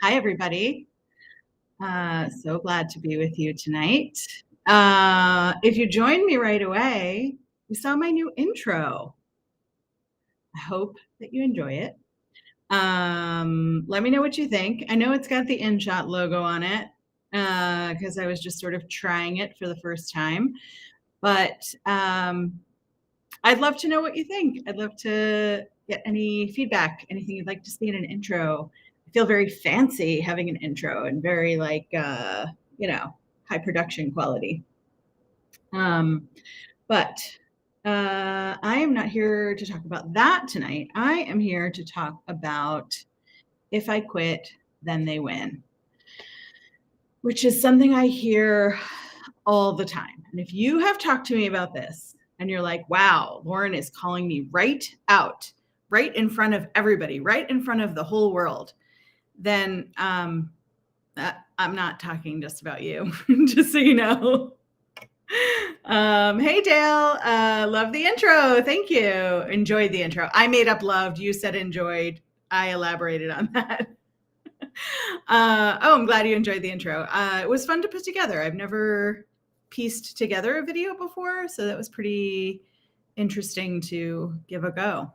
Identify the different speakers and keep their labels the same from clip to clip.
Speaker 1: Hi, everybody. So glad to be with you tonight. If you joined me right away, you saw my new intro. I hope that you enjoy it. Let me know what you think. I know it's got the InShot logo on it because I was just sort of trying it for the first time. But I'd love to know what you think. I'd love to get any feedback, anything you'd like to see in an intro. I feel very fancy having an intro and very high production quality. But I am not here to talk about that tonight. I am here to talk about if I quit, then they win, which is something I hear all the time. And if you have talked to me about this and you're like, wow, Lauren is calling me right out, right in front of everybody, right in front of the whole world, then I'm not talking just about you, just so you know. Hey, Dale. Love the intro. Thank you. Enjoyed the intro. I made up loved. You said enjoyed. I elaborated on that. I'm glad you enjoyed the intro. It was fun to put together. I've never pieced together a video before, so that was pretty interesting to give a go.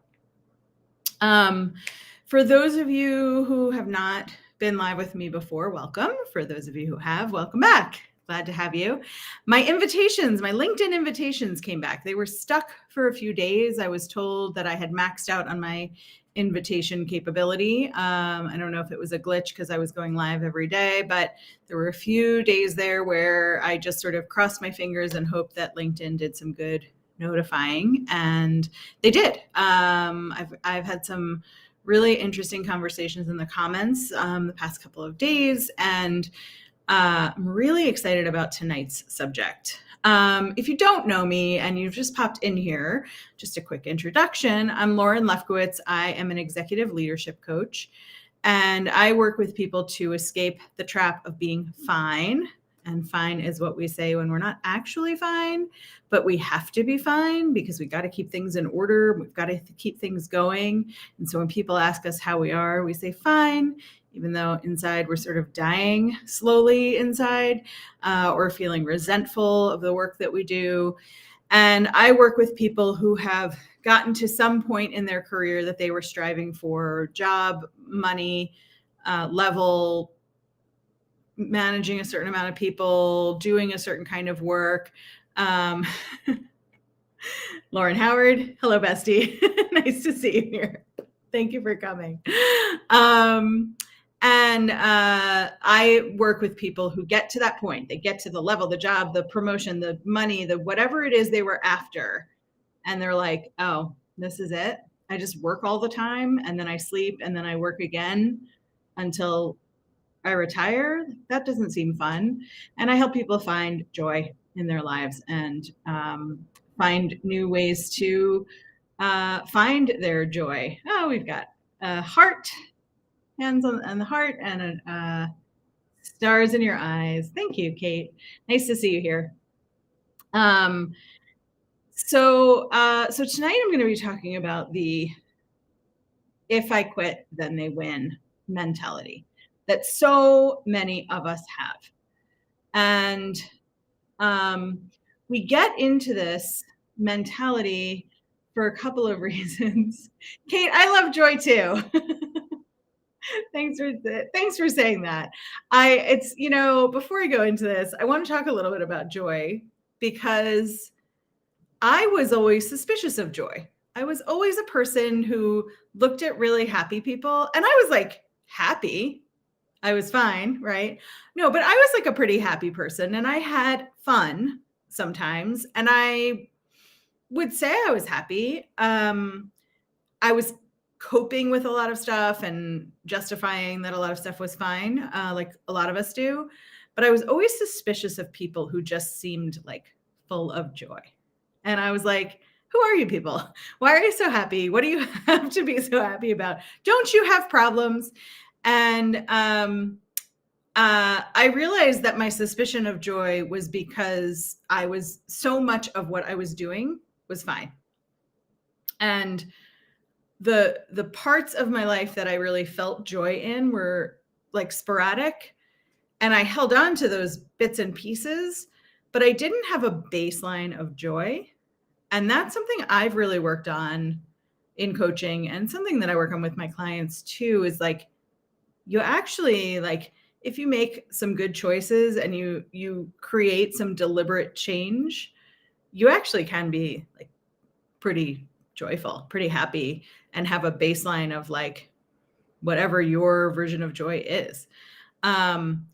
Speaker 1: For those of you who have not been live with me before, welcome. For those of you who have, welcome back. Glad to have you. My LinkedIn invitations came back. They were stuck for a few days. I was told that I had maxed out on my invitation capability. I don't know if it was a glitch because I was going live every day, but there were a few days there where I just sort of crossed my fingers and hoped that LinkedIn did some good notifying, and they did. I've had some really interesting conversations in the comments the past couple of days, and I'm really excited about tonight's subject. If you don't know me and you've just popped in here, just a quick introduction. I'm Lauren Lefkowitz. I am an executive leadership coach, and I work with people to escape the trap of being fine. And fine is what we say when we're not actually fine, but we have to be fine because we got to keep things in order. We've got to keep things going. And so when people ask us how we are, we say fine, even though inside we're sort of dying slowly inside or feeling resentful of the work that we do. And I work with people who have gotten to some point in their career that they were striving for: job, money, level, managing a certain amount of people, doing a certain kind of work. Lauren Howard, hello, bestie. Nice to see you here. Thank you for coming. And I work with people who get to that point. They get to the level, the job, the promotion, the money, the whatever it is they were after. And they're like, oh, this is it. I just work all the time, and then I sleep, and then I work again until I retire. That doesn't seem fun. And I help people find joy in their lives and find new ways to find their joy. Oh, we've got a heart, hands on the heart, and stars in your eyes. Thank you, Kate. Nice to see you here. So tonight I'm going to be talking about the if I quit, then they win mentality that so many of us have. And we get into this mentality for a couple of reasons. Kate, I love joy too. Thanks for saying that. Before I go into this, I want to talk a little bit about joy, because I was always suspicious of joy. I was always a person who looked at really happy people, and I was like, happy? I was fine, right? No, but I was like a pretty happy person, and I had fun sometimes, and I would say I was happy. I was coping with a lot of stuff and justifying that a lot of stuff was fine, like a lot of us do. But I was always suspicious of people who just seemed like full of joy. And I was like, who are you people? Why are you so happy? What do you have to be so happy about? Don't you have problems? And I realized that my suspicion of joy was because so much of what I was doing was fine. And the parts of my life that I really felt joy in were like sporadic, and I held on to those bits and pieces, but I didn't have a baseline of joy. And that's something I've really worked on in coaching, and something that I work on with my clients too, is like, you actually, like, if you make some good choices and you create some deliberate change, you actually can be like pretty joyful, pretty happy, and have a baseline of like whatever your version of joy is. And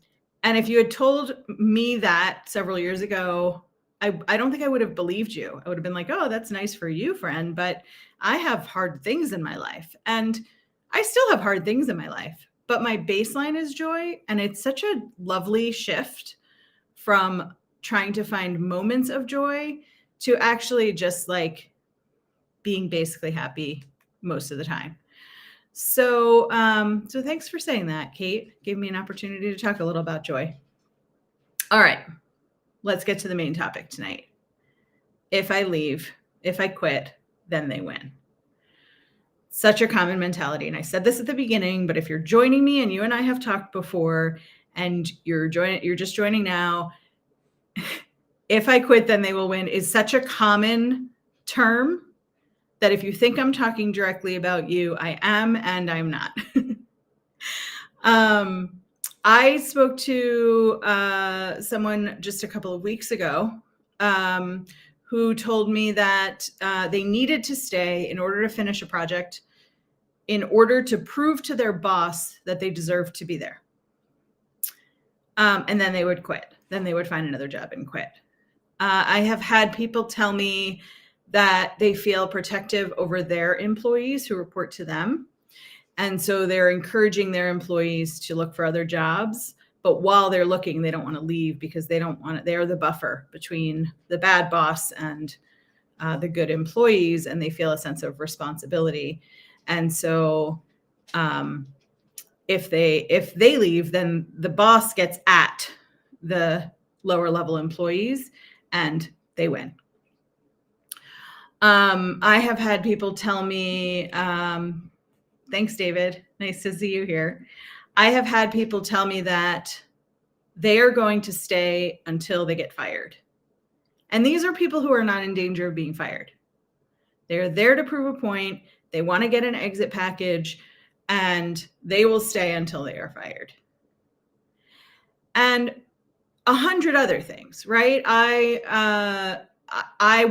Speaker 1: if you had told me that several years ago, I don't think I would have believed you. I would have been like, oh, that's nice for you, friend. But I have hard things in my life, and I still have hard things in my life. But my baseline is joy. And it's such a lovely shift from trying to find moments of joy to actually just like being basically happy most of the time. So thanks for saying that, Kate. Gave me an opportunity to talk a little about joy. All right, let's get to the main topic tonight. If I leave, if I quit, then they win. Such a common mentality. And I said this at the beginning, but if you're joining me and you and I have talked before and you're just joining now, if I quit, then they will win is such a common term that if you think I'm talking directly about you, I am, and I'm not. I spoke to someone just a couple of weeks ago who told me that they needed to stay in order to finish a project, in order to prove to their boss that they deserved to be there. And then they would quit. Then they would find another job and quit. I have had people tell me that they feel protective over their employees who report to them. And so they're encouraging their employees to look for other jobs. But while they're looking, they don't want to leave because they don't want it. They're the buffer between the bad boss and the good employees, and they feel a sense of responsibility. And so if they leave, then the boss gets at the lower level employees and they win. I have had people tell me, thanks, David. Nice to see you here. I have had people tell me that they are going to stay until they get fired. And these are people who are not in danger of being fired. They're there to prove a point. They want to get an exit package, and they will stay until they are fired. And 100 other things, right? I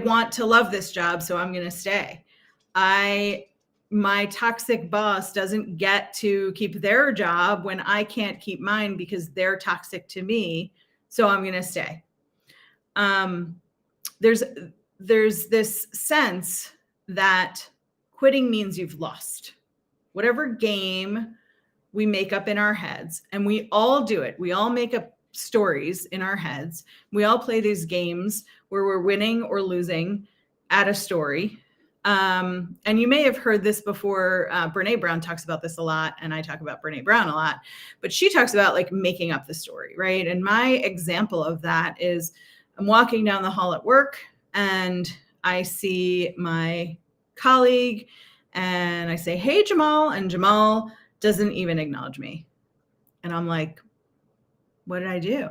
Speaker 1: want to love this job, so I'm going to stay. My toxic boss doesn't get to keep their job when I can't keep mine because they're toxic to me, so I'm going to stay. There's this sense that quitting means you've lost. Whatever game we make up in our heads, and we all do it. We all make up stories in our heads. We all play these games where we're winning or losing at a story. And you may have heard this before. Brene Brown talks about this a lot, and I talk about Brene Brown a lot, but she talks about like making up the story, right? And my example of that is I'm walking down the hall at work and I see my colleague and I say, hey, Jamal, and Jamal doesn't even acknowledge me. And I'm like, what did I do?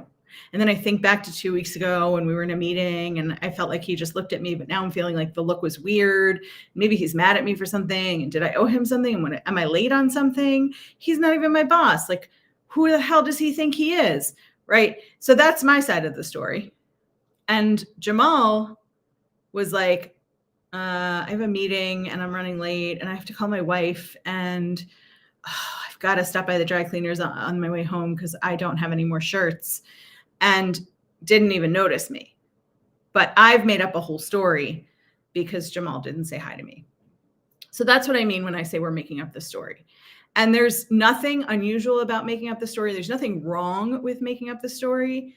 Speaker 1: And then I think back to 2 weeks ago when we were in a meeting and I felt like he just looked at me, but now I'm feeling like the look was weird. Maybe he's mad at me for something. And did I owe him something? And am I late on something? He's not even my boss. Like, who the hell does he think he is? Right? So that's my side of the story. And Jamal was like, I have a meeting and I'm running late and I have to call my wife and I've got to stop by the dry cleaners on my way home because I don't have any more shirts, and didn't even notice me. But I've made up a whole story because Jamal didn't say hi to me. So that's what I mean when I say we're making up the story. And there's nothing unusual about making up the story. There's nothing wrong with making up the story.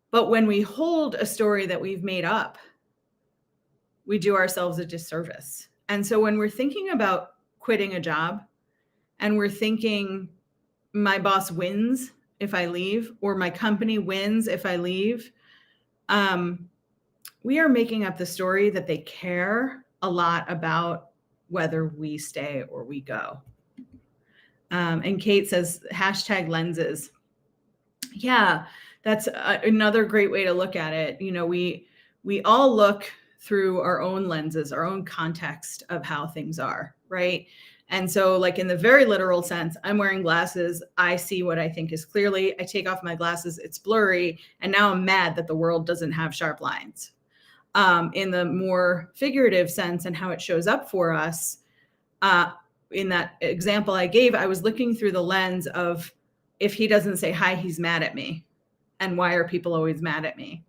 Speaker 1: But when we hold a story that we've made up, we do ourselves a disservice. And so when we're thinking about quitting a job and we're thinking my boss wins if I leave, or my company wins if I leave, we are making up the story that they care a lot about whether we stay or we go. And Kate says hashtag lenses. Yeah, that's another great way to look at it. We all look through our own lenses, our own context of how things are, right? And so, like in the very literal sense, I'm wearing glasses. I see what I think is clearly. I take off my glasses, it's blurry, and now I'm mad that the world doesn't have sharp lines. In the more figurative sense and how it shows up for us, in that example I gave, I was looking through the lens of, if he doesn't say hi, he's mad at me. And why are people always mad at me?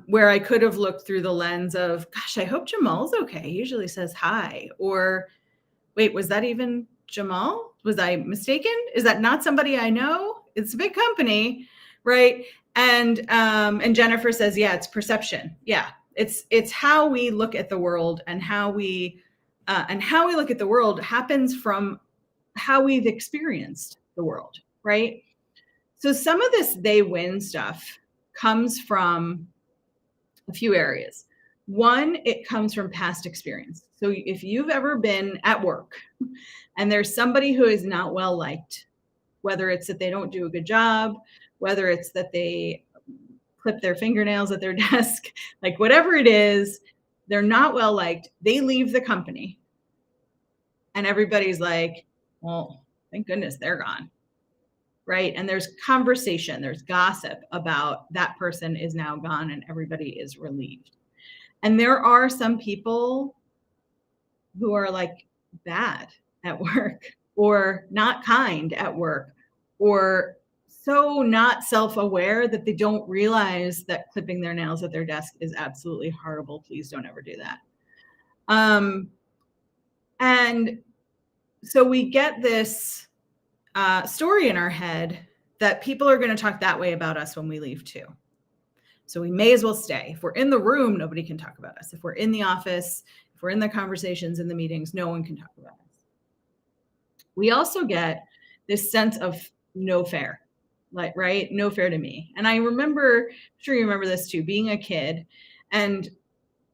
Speaker 1: Where I could have looked through the lens of, gosh, I hope Jamal's okay. He usually says hi. Or, wait, was that even Jamal? Was I mistaken? Is that not somebody I know? It's a big company, right? And Jennifer says, yeah, it's perception. Yeah, it's how we look at the world, and how we look at the world happens from how we've experienced the world, right? So some of this they win stuff comes from a few areas. One, it comes from past experience. So if you've ever been at work and there's somebody who is not well liked, whether it's that they don't do a good job, whether it's that they clip their fingernails at their desk, like whatever it is, they're not well liked, they leave the company. And everybody's like, well, thank goodness they're gone. Right. And there's conversation, there's gossip about that person is now gone, and everybody is relieved. And there are some people who are like bad at work, or not kind at work, or so not self-aware that they don't realize that clipping their nails at their desk is absolutely horrible. Please don't ever do that. And so we get this story in our head that people are going to talk that way about us when we leave too. So we may as well stay. If we're in the room, nobody can talk about us. If we're in the office, if we're in the conversations, in the meetings, no one can talk about us. We also get this sense of no fair, like, right? No fair to me. And I remember, I'm sure you remember this too, being a kid and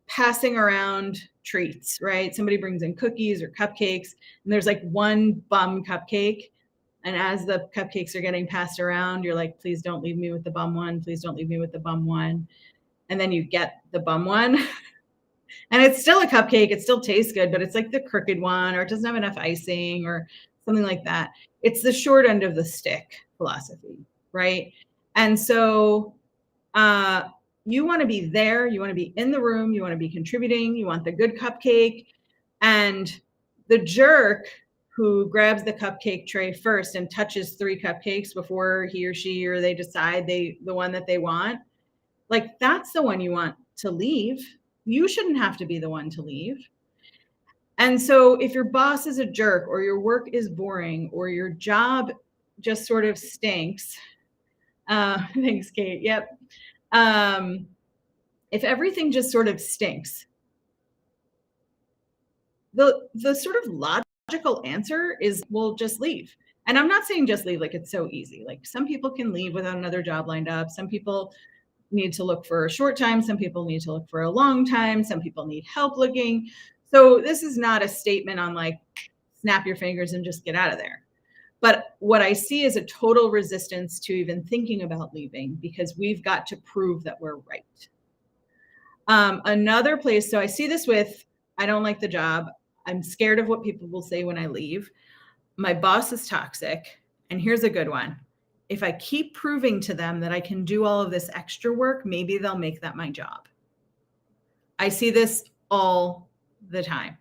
Speaker 1: passing around treats, right? Somebody brings in cookies or cupcakes, and there's like one bum cupcake. And as the cupcakes are getting passed around, you're like, please don't leave me with the bum one. Please don't leave me with the bum one. And then you get the bum one. And it's still a cupcake. It still tastes good, but it's like the crooked one, or it doesn't have enough icing, or something like that. It's the short end of the stick philosophy, right? And so you want to be there. You want to be in the room. You want to be contributing. You want the good cupcake. And the jerk who grabs the cupcake tray first and touches 3 cupcakes before he or she or they decide the one that they want, like, that's the one you want to leave. You shouldn't have to be the one to leave. And so if your boss is a jerk, or your work is boring, or your job just sort of stinks, thanks, Kate. Yep. If everything just sort of stinks, the sort of logical answer is, well, just leave. And I'm not saying just leave like it's so easy. Like, some people can leave without another job lined up. Some people need to look for a short time. Some people need to look for a long time. Some people need help looking. So this is not a statement on like, snap your fingers and just get out of there. But what I see is a total resistance to even thinking about leaving, because we've got to prove that we're right. Another place, so I see this with, I don't like the job. I'm scared of what people will say when I leave. My boss is toxic. And here's a good one. If I keep proving to them that I can do all of this extra work, maybe they'll make that my job. I see this all the time,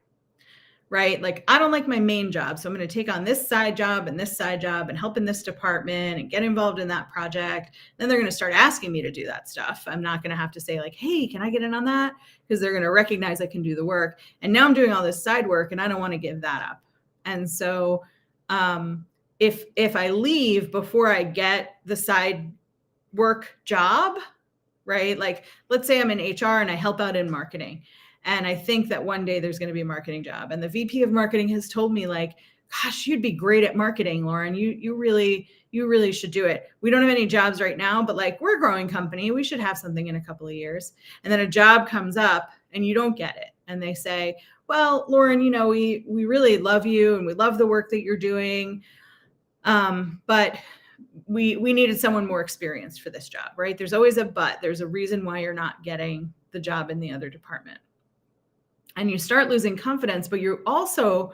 Speaker 1: right? Like, I don't like my main job, so I'm going to take on this side job and this side job and help in this department and get involved in that project. Then they're going to start asking me to do that stuff. I'm not going to have to say like, hey, can I get in on that? Because they're going to recognize I can do the work. And now I'm doing all this side work, and I don't want to give that up. And so if I leave before I get the side work job, right? Like, let's say I'm in HR and I help out in marketing, and I think that one day there's going to be a marketing job, and the VP of marketing has told me like, gosh, you'd be great at marketing, Lauren. You really should do it. We don't have any jobs right now, but like, we're a growing company. We should have something in a couple of years. And then a job comes up and you don't get it. And they say, well, Lauren, we really love you and we love the work that you're doing. But we needed someone more experienced for this job, right? There's always a but. There's a reason why you're not getting the job in the other department. And you start losing confidence, but you also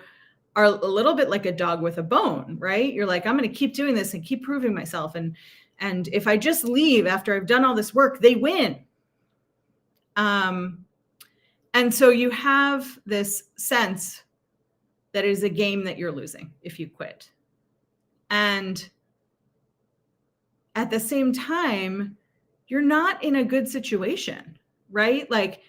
Speaker 1: are a little bit like a dog with a bone, right? You're like, I'm going to keep doing this and keep proving myself. And if I just leave after I've done all this work, they win. And so you have this sense that it is a game that you're losing if you quit. And at the same time, you're not in a good situation, right? Like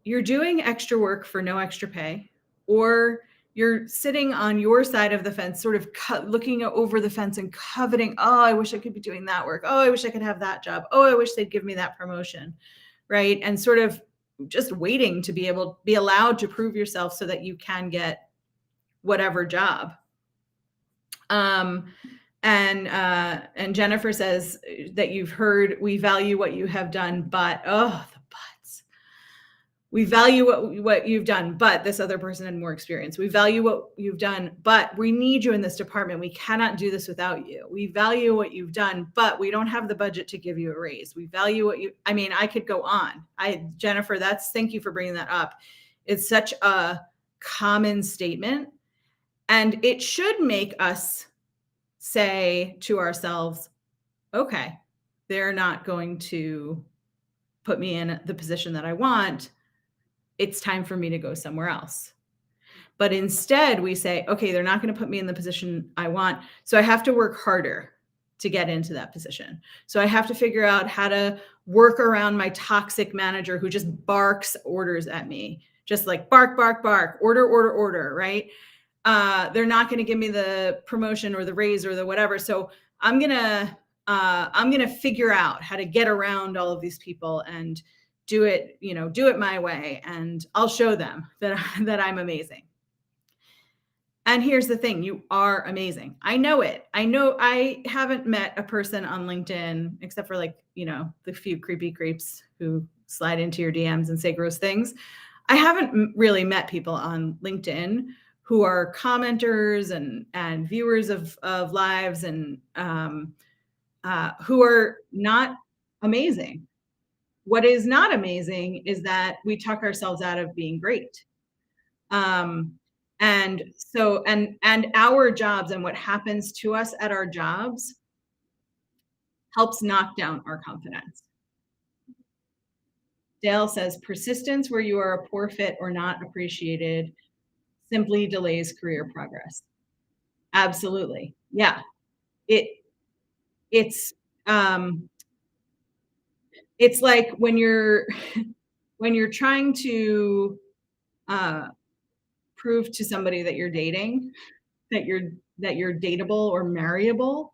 Speaker 1: you're doing extra work for no extra pay, or you're sitting on your side of the fence, sort of looking over the fence and coveting, oh, I wish I could be doing that work. Oh, I wish I could have that job. Oh, I wish they'd give me that promotion, right? And sort of just waiting to be allowed to prove yourself so that you can get whatever job. And Jennifer says that you've heard, we value what you have done, but the buts. We value what you've done, but this other person had more experience. We value what you've done, but we need you in this department. We cannot do this without you. We value what you've done, but we don't have the budget to give you a raise. We value I could go on. Jennifer, thank you for bringing that up. It's such a common statement, and it should make us say to ourselves, okay, they're not going to put me in the position that I want. It's time for me to go somewhere else. But instead we say, okay, they're not going to put me in the position I want. So I have to work harder to get into that position. So I have to figure out how to work around my toxic manager who just barks orders at me, just like bark, bark, bark, order, order, order, right? They're not going to give me the promotion or the raise or the whatever. So I'm going to figure out how to get around all of these people and do it my way. And I'll show them that I'm amazing. And here's the thing, you are amazing. I know it. I know I haven't met a person on LinkedIn, except for the few creepy creeps who slide into your DMs and say gross things. I haven't really met people on LinkedIn who are commenters and viewers of lives and who are not amazing. What is not amazing is that we talk ourselves out of being great. And so, and our jobs and what happens to us at our jobs helps knock down our confidence. Dale says, persistence where you are a poor fit or not appreciated simply delays career progress. Absolutely. Yeah. It's like when you're trying to prove to somebody that you're dating, that you're dateable or marryable,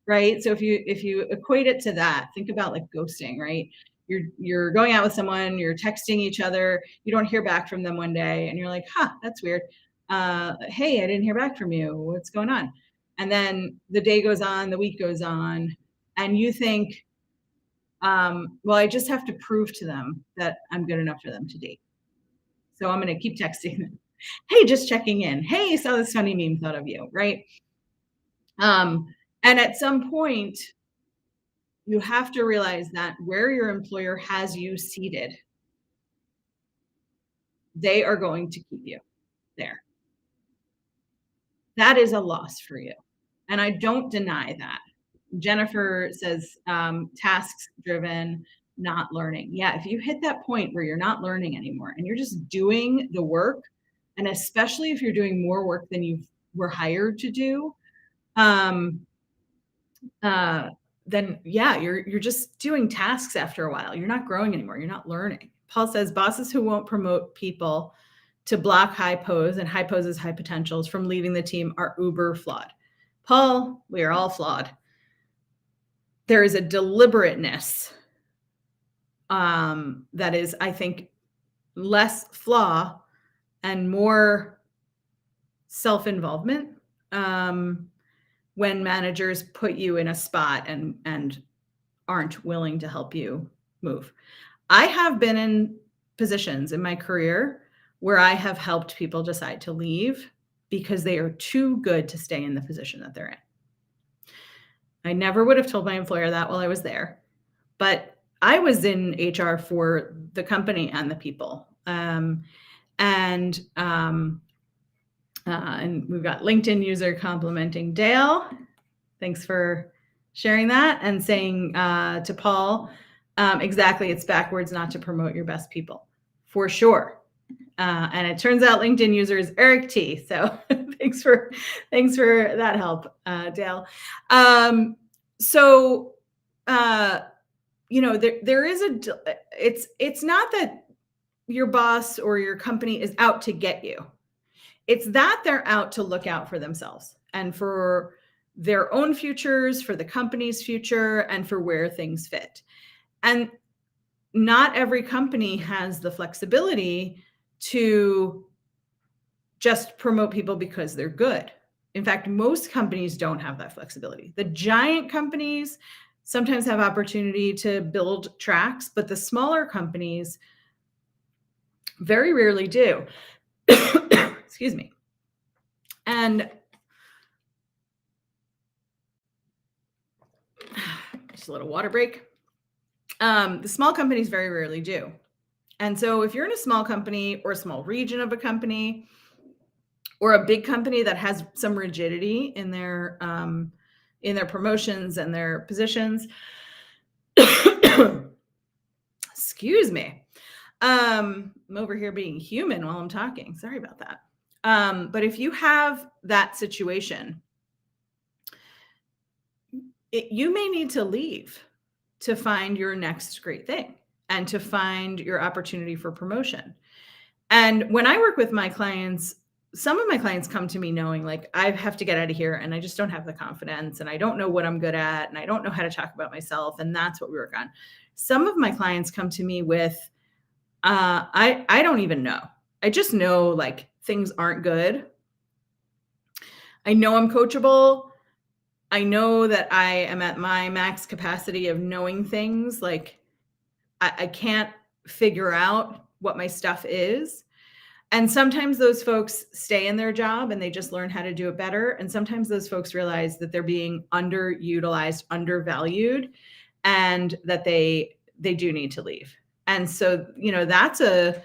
Speaker 1: right? So if you equate it to that, think about like ghosting, right? You're going out with someone, you're texting each other, you don't hear back from them one day, and you're like, that's weird. Hey, I didn't hear back from you. What's going on? And then the day goes on, the week goes on, and you think, well, I just have to prove to them that I'm good enough for them to date. So I'm going to keep texting them. Hey, just checking in. Hey, saw this funny meme, thought of you, right? And at some point, you have to realize that where your employer has you seated, they are going to keep you there. That is a loss for you. And I don't deny that. Jennifer says, tasks driven, not learning. Yeah, if you hit that point where you're not learning anymore and you're just doing the work, and especially if you're doing more work than you were hired to do, then yeah, you're just doing tasks after a while. You're not growing anymore. You're not learning. Paul says bosses who won't promote people to block high pose and high poses, high potentials from leaving the team are uber flawed. Paul, we are all flawed. There is a deliberateness that is, I think, less flaw and more self-involvement when managers put you in a spot and aren't willing to help you move. I have been in positions in my career where I have helped people decide to leave because they are too good to stay in the position that they're in. I never would have told my employer that while I was there, but I was in HR for the company and the people. And we've got LinkedIn user complimenting Dale. Thanks for sharing that and saying to Paul, exactly, it's backwards not to promote your best people, for sure. And it turns out LinkedIn user is Eric T. So thanks for that help, Dale. There is it's not that your boss or your company is out to get you. It's that they're out to look out for themselves and for their own futures, for the company's future, and for where things fit. And not every company has the flexibility to just promote people because they're good. In fact, most companies don't have that flexibility. The giant companies sometimes have opportunity to build tracks, but the smaller companies very rarely do. Excuse me. And just a little water break. The small companies very rarely do. And so if you're in a small company or a small region of a company or a big company that has some rigidity in their promotions and their positions, excuse me. I'm over here being human while I'm talking. Sorry about that. But if you have that situation, you may need to leave to find your next great thing and to find your opportunity for promotion. And when I work with my clients, some of my clients come to me knowing like, I have to get out of here and I just don't have the confidence and I don't know what I'm good at and I don't know how to talk about myself. And that's what we work on. Some of my clients come to me with, I don't even know. I just know like things aren't good. I know I'm coachable. I know that I am at my max capacity of knowing things. Like I can't figure out what my stuff is. And sometimes those folks stay in their job and they just learn how to do it better. And sometimes those folks realize that they're being underutilized, undervalued, and that they do need to leave. And so, that's a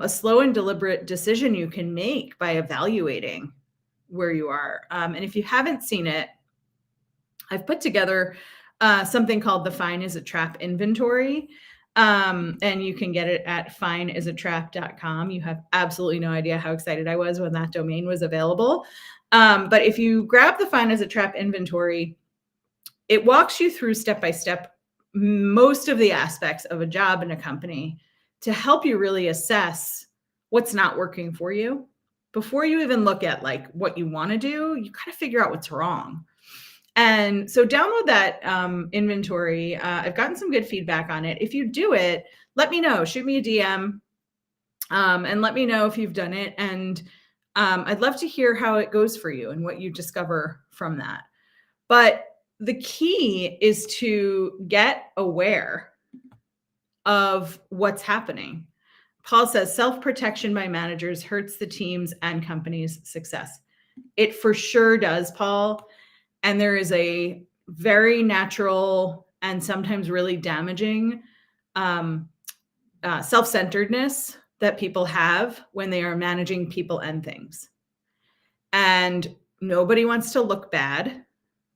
Speaker 1: slow and deliberate decision you can make by evaluating where you are. And if you haven't seen it, I've put together something called the Fine is a Trap inventory. And you can get it at fineasatrap.com. You have absolutely no idea how excited I was when that domain was available. But if you grab the Fine as a Trap inventory, it walks you through step by step most of the aspects of a job in a company to help you really assess what's not working for you. Before you even look at like what you want to do, you got to figure out what's wrong. And so download that inventory. I've gotten some good feedback on it. If you do it, let me know. Shoot me a DM and let me know if you've done it. And I'd love to hear how it goes for you and what you discover from that. But the key is to get aware of what's happening. Paul says self-protection by managers hurts the team's and company's success. It for sure does, Paul. And there is a very natural and sometimes really damaging self-centeredness that people have when they are managing people and things. And nobody wants to look bad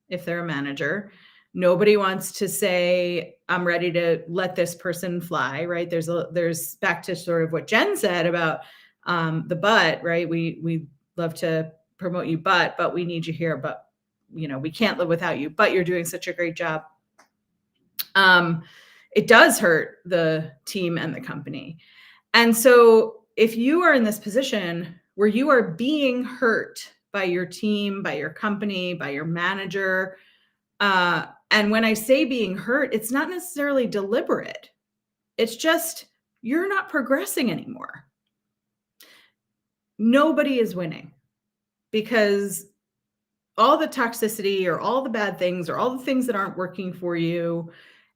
Speaker 1: if they're a manager. Nobody wants to say, I'm ready to let this person fly, right? There's back to sort of what Jen said about the but, right? We love to promote you, but we need you here, but we can't live without you, but you're doing such a great job. It does hurt the team and the company. And so if you are in this position where you are being hurt by your team, by your company, by your manager, and when I say being hurt, it's not necessarily deliberate. It's just you're not progressing anymore. Nobody is winning because all the toxicity or all the bad things or all the things that aren't working for you.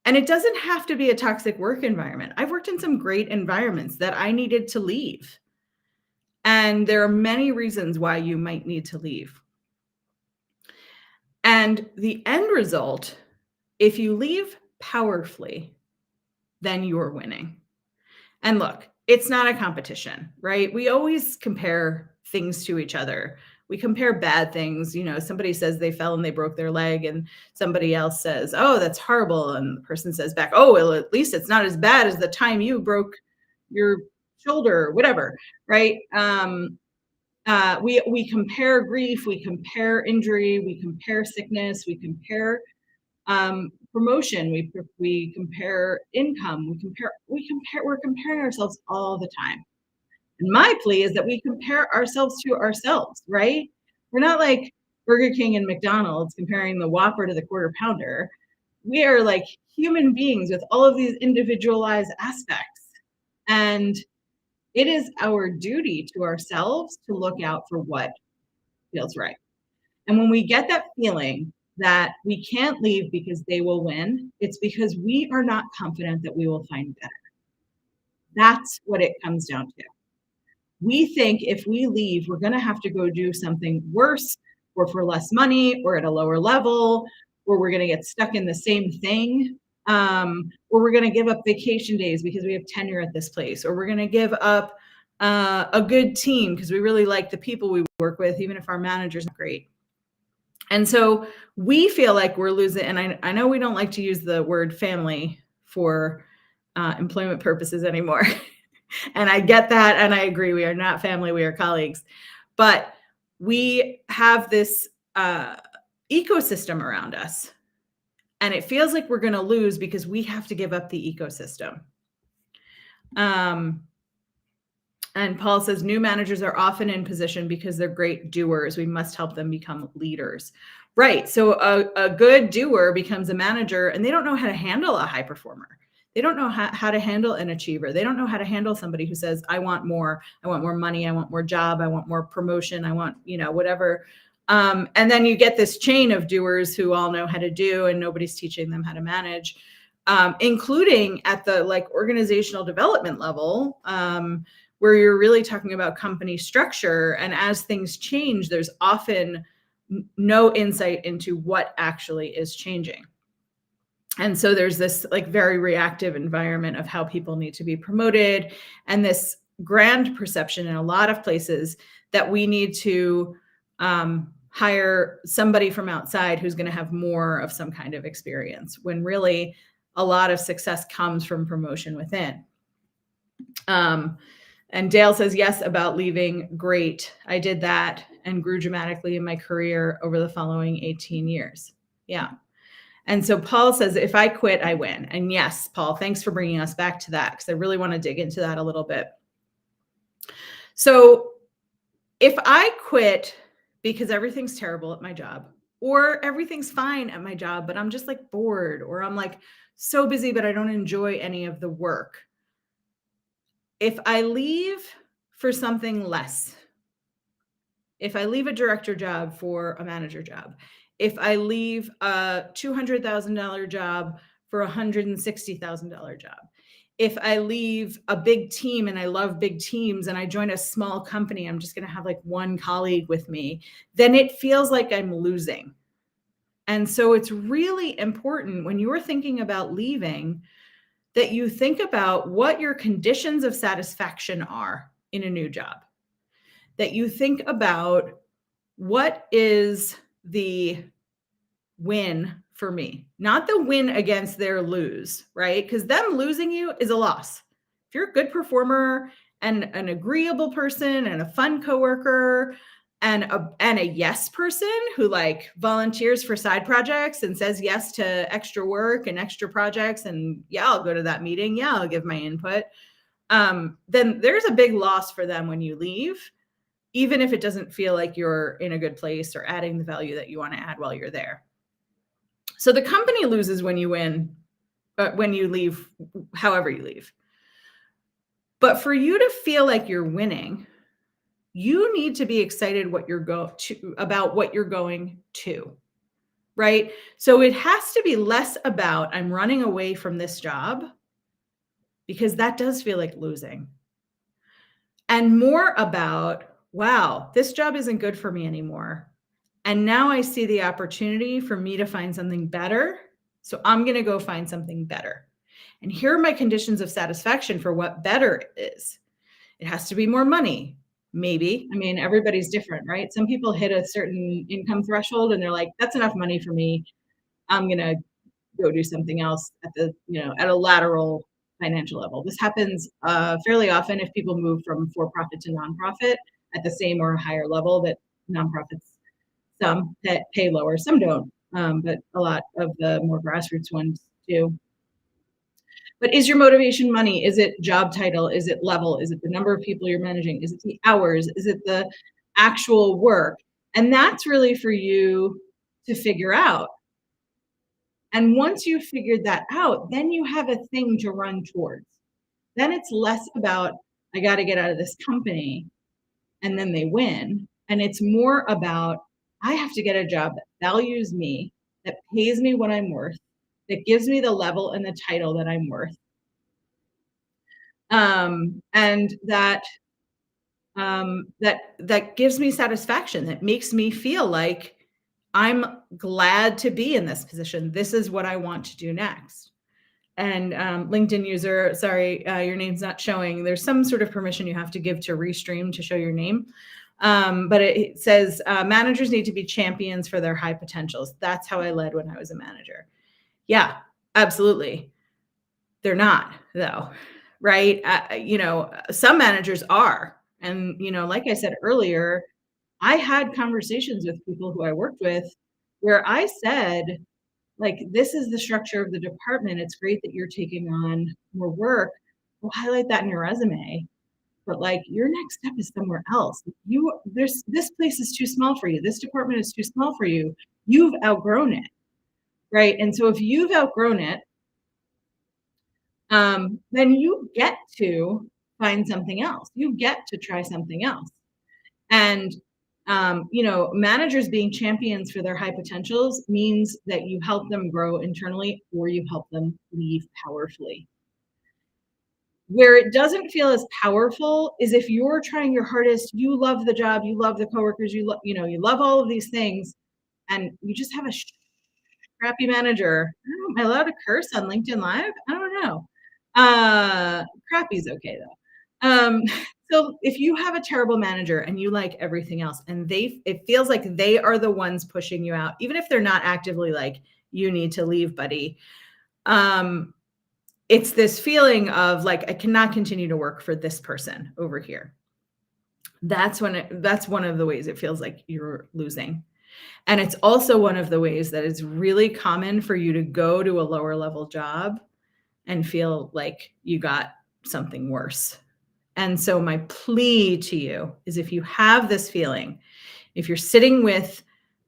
Speaker 1: And it doesn't have to be a toxic work environment. I've worked in some great environments that I needed to leave. And there are many reasons why you might need to leave. And the end result, if you leave powerfully, then you're winning. And look, it's not a competition, right? We always compare things to each other. We compare bad things. Somebody says they fell and they broke their leg, and somebody else says, "Oh, that's horrible." And the person says back, "Oh, well, at least it's not as bad as the time you broke your shoulder," or whatever, right? We compare grief, we compare injury, we compare sickness, we compare promotion, we compare income, we're comparing ourselves all the time. And my plea is that we compare ourselves to ourselves, right? We're not like Burger King and McDonald's comparing the Whopper to the Quarter Pounder. We are like human beings with all of these individualized aspects. And it is our duty to ourselves to look out for what feels right. And when we get that feeling that we can't leave because they will win, it's because we are not confident that we will find better. That's what it comes down to. We think if we leave, we're going to have to go do something worse or for less money or at a lower level, or we're going to get stuck in the same thing. Or we're going to give up vacation days because we have tenure at this place, or we're going to give up a good team because we really like the people we work with, even if our manager's not great. And so we feel like we're losing. And I know we don't like to use the word family for employment purposes anymore. And I get that. And I agree. We are not family. We are colleagues. But we have this ecosystem around us. And it feels like we're going to lose because we have to give up the ecosystem. And Paul says, new managers are often in position because they're great doers. We must help them become leaders. Right. So a good doer becomes a manager, and they don't know how to handle a high performer. They don't know how to handle an achiever. They don't know how to handle somebody who says, I want more money. I want more job. I want more promotion. I want, whatever. And then you get this chain of doers who all know how to do, and nobody's teaching them how to manage, including at the organizational development level, where you're really talking about company structure. And as things change, there's often no insight into what actually is changing. And so there's this very reactive environment of how people need to be promoted, and this grand perception in a lot of places that we need to hire somebody from outside who's going to have more of some kind of experience, when really a lot of success comes from promotion within. And Dale says, yes, about leaving. Great. I did that and grew dramatically in my career over the following 18 years. Yeah. And so Paul says, if I quit, I win. And yes, Paul, thanks for bringing us back to that, because I really want to dig into that a little bit. So if I quit because everything's terrible at my job, or everything's fine at my job, but I'm just bored, or I'm so busy, but I don't enjoy any of the work. If I leave for something less, if I leave a director job for a manager job, if I leave a $200,000 job for a $160,000 job, if I leave a big team, and I love big teams, and I join a small company, I'm just going to have one colleague with me, then it feels like I'm losing. And so it's really important when you're thinking about leaving that you think about what your conditions of satisfaction are in a new job, that you think about what is the win for me, not the win against their lose, right? Because them losing you is a loss. If you're a good performer and an agreeable person and a fun coworker and a yes person who volunteers for side projects and says yes to extra work and extra projects, and yeah, I'll go to that meeting, yeah, I'll give my input, then there's a big loss for them when you leave, even if it doesn't feel like you're in a good place or adding the value that you want to add while you're there. So the company loses when you win, when you leave, however you leave. But for you to feel like you're winning, you need to be excited about what you're going to, right? So it has to be less about I'm running away from this job, because that does feel like losing. and more about, wow, this job isn't good for me anymore. And now I see the opportunity for me to find something better. So I'm going to go find something better. And here are my conditions of satisfaction for what better is. It has to be more money. Maybe. I mean, everybody's different, right? Some people hit a certain income threshold and they're like, that's enough money for me. I'm going to go do something else at at a lateral financial level. This happens fairly often if people move from for-profit to nonprofit at the same or higher level. That nonprofits, some that pay lower, some don't, but a lot of the more grassroots ones do. But is your motivation money? Is it job title? Is it level? Is it the number of people you're managing? Is it the hours? Is it the actual work? And that's really for you to figure out. And once you've figured that out, then you have a thing to run towards. Then it's less about, I got to get out of this company and then they win. And it's more about, I have to get a job that values me, that pays me what I'm worth, that gives me the level and the title that I'm worth. And that gives me satisfaction, that makes me feel like I'm glad to be in this position. This is what I want to do next. And LinkedIn user, sorry, your name's not showing. There's some sort of permission you have to give to Restream to show your name. But it says managers need to be champions for their high potentials. That's how I led when I was a manager. Yeah, absolutely. They're not, though, right? Some managers are. And, like I said earlier, I had conversations with people who I worked with where I said, like, this is the structure of the department. It's great that you're taking on more work. We'll highlight that in your resume. But like your next step is somewhere else. This place is too small for you. This department is too small for you. You've outgrown it. Right. And so if you've outgrown it, then you get to find something else. You get to try something else. And managers being champions for their high potentials means that you help them grow internally or you help them leave powerfully. Where it doesn't feel as powerful is if you're trying your hardest, you love the job, you love the coworkers, you love all of these things, and you just have a crappy manager. Am I allowed to curse on LinkedIn Live? I don't know. Crappy's okay though. So if you have a terrible manager and you like everything else and it feels like they are the ones pushing you out, even if they're not actively like, you need to leave, buddy. It's this feeling of like, I cannot continue to work for this person over here. That's one of the ways it feels like you're losing. And it's also one of the ways that it's really common for you to go to a lower level job and feel like you got something worse. And so my plea to you is, if you have this feeling, if you're sitting with,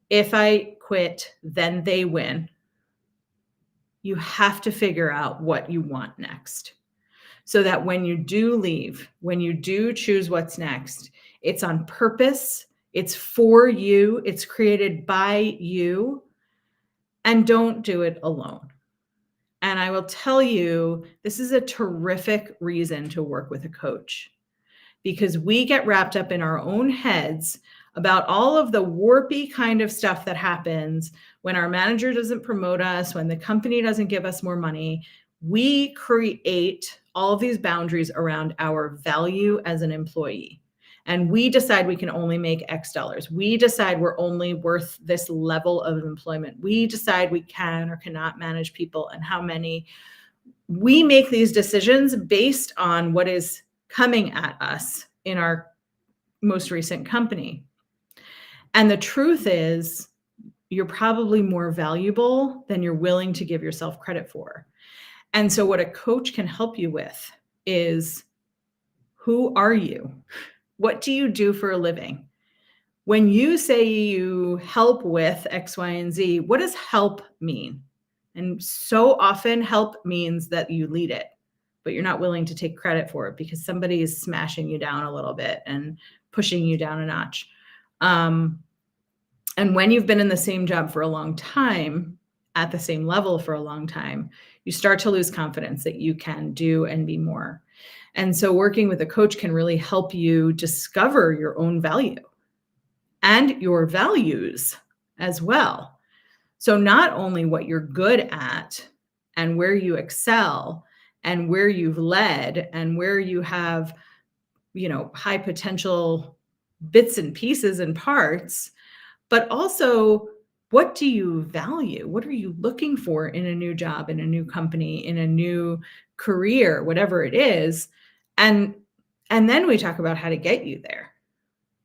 Speaker 1: if I quit, then they win, you have to figure out what you want next. So that when you do leave, when you do choose what's next, it's on purpose, it's for you, it's created by you, and don't do it alone. And I will tell you, this is a terrific reason to work with a coach, because we get wrapped up in our own heads about all of the warpy kind of stuff that happens when our manager doesn't promote us, when the company doesn't give us more money. We create all of these boundaries around our value as an employee. And we decide we can only make X dollars. We decide we're only worth this level of employment. We decide we can or cannot manage people and how many. We make these decisions based on what is coming at us in our most recent company. And the truth is, you're probably more valuable than you're willing to give yourself credit for. And so what a coach can help you with is, who are you? What do you do for a living? When you say you help with X, Y, and Z, what does help mean? And so often help means that you lead it, but you're not willing to take credit for it because somebody is smashing you down a little bit and pushing you down a notch. And when you've been in the same job for a long time at the same level for a long time, you start to lose confidence that you can do and be more. And so working with a coach can really help you discover your own value and your values as well. So not only what you're good at and where you excel and where you've led and where you have, high potential bits and pieces and parts, but also what do you value? What are you looking for in a new job, in a new company, in a new career, whatever it is? And and then we talk about how to get you there,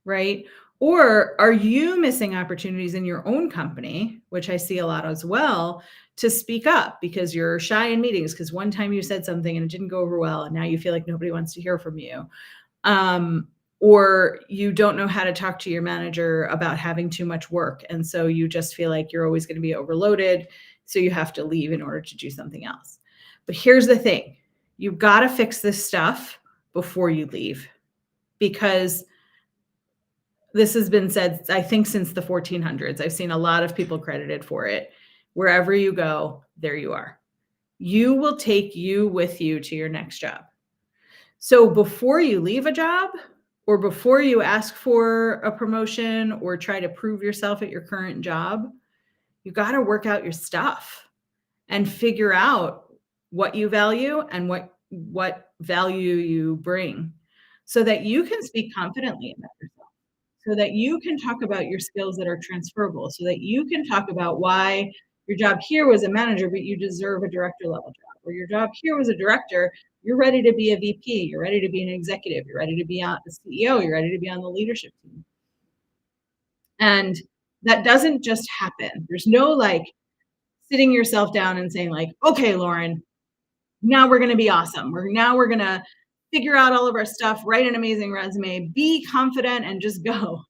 Speaker 1: right? Or are you missing opportunities in your own company, which I see a lot as well, to speak up because you're shy in meetings because one time you said something and it didn't go over well and now you feel like nobody wants to hear from you. Um, or you don't know how to talk to your manager about having too much work. And so you just feel like you're always going to be overloaded. So you have to leave in order to do something else. But here's the thing, you've got to fix this stuff before you leave because this has been said, I think, since the 1400s. I've seen a lot of people credited for it. Wherever you go, there you are. You will take you with you to your next job. So before you leave a job or before you ask for a promotion or try to prove yourself at your current job, you got to work out your stuff and figure out what you value and what value you bring so that you can speak confidently about yourself, so that you can talk about your skills that are transferable, so that you can talk about why your job here was a manager, but you deserve a director level job, or your job here was a director, you're ready to be a VP, you're ready to be an executive, you're ready to be on the CEO, you're ready to be on the leadership team. And that doesn't just happen. There's no like sitting yourself down and saying like, okay, Lauren, now we're going to be awesome. We're going to figure out all of our stuff, write an amazing resume, be confident and just go.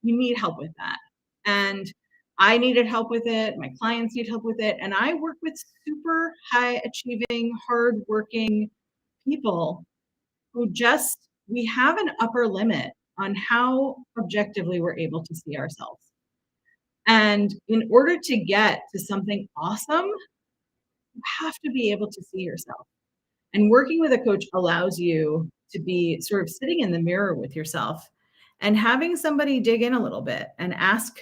Speaker 1: You need help with that. And I needed help with it. My clients need help with it. And I work with super high achieving, hard working people who just, we have an upper limit on how objectively we're able to see ourselves. And in order to get to something awesome, you have to be able to see yourself. And working with a coach allows you to be sort of sitting in the mirror with yourself and having somebody dig in a little bit and ask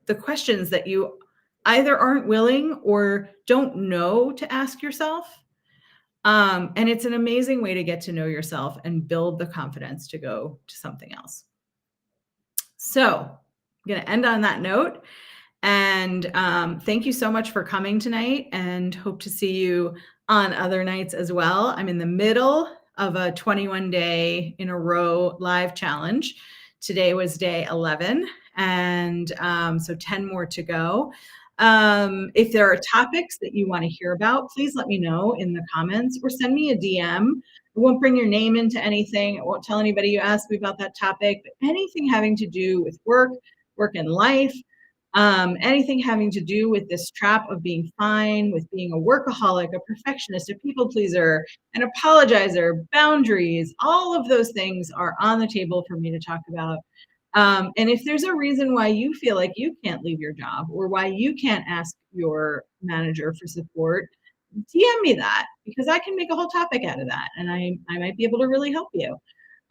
Speaker 1: the questions that you either aren't willing or don't know to ask yourself. And it's an amazing way to get to know yourself and build the confidence to go to something else. So I'm going to end on that note. And thank you so much for coming tonight and hope to see you on other nights as well. I'm in the middle of a 21-day in a row live challenge. Today was day 11, and so 10 more to go. If there are topics that you want to hear about, please let me know in the comments or send me a DM. I won't bring your name into anything. I won't tell anybody you asked me about that topic, but anything having to do with work and life, anything having to do with this trap of being fine, with being a workaholic, a perfectionist, a people pleaser, an apologizer, boundaries, all of those things are on the table for me to talk about. And if there's a reason why you feel like you can't leave your job or why you can't ask your manager for support, DM me that because I can make a whole topic out of that and I might be able to really help you.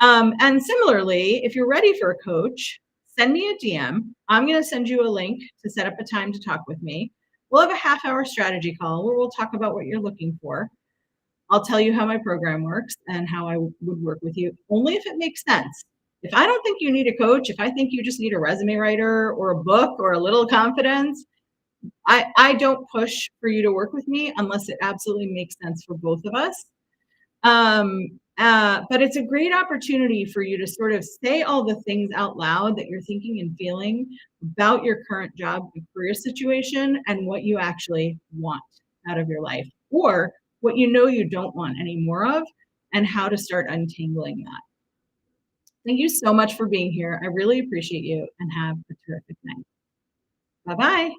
Speaker 1: And similarly, if you're ready for a coach, send me a DM. I'm going to send you a link to set up a time to talk with me. We'll have a half-hour strategy call where we'll talk about what you're looking for. I'll tell you how my program works and how I would work with you, only if it makes sense. If I don't think you need a coach, if I think you just need a resume writer or a book or a little confidence, I don't push for you to work with me unless it absolutely makes sense for both of us. But it's a great opportunity for you to sort of say all the things out loud that you're thinking and feeling about your current job and career situation and what you actually want out of your life or what you know you don't want any more of and how to start untangling that. Thank you so much for being here. I really appreciate you and have a terrific night. Bye-bye.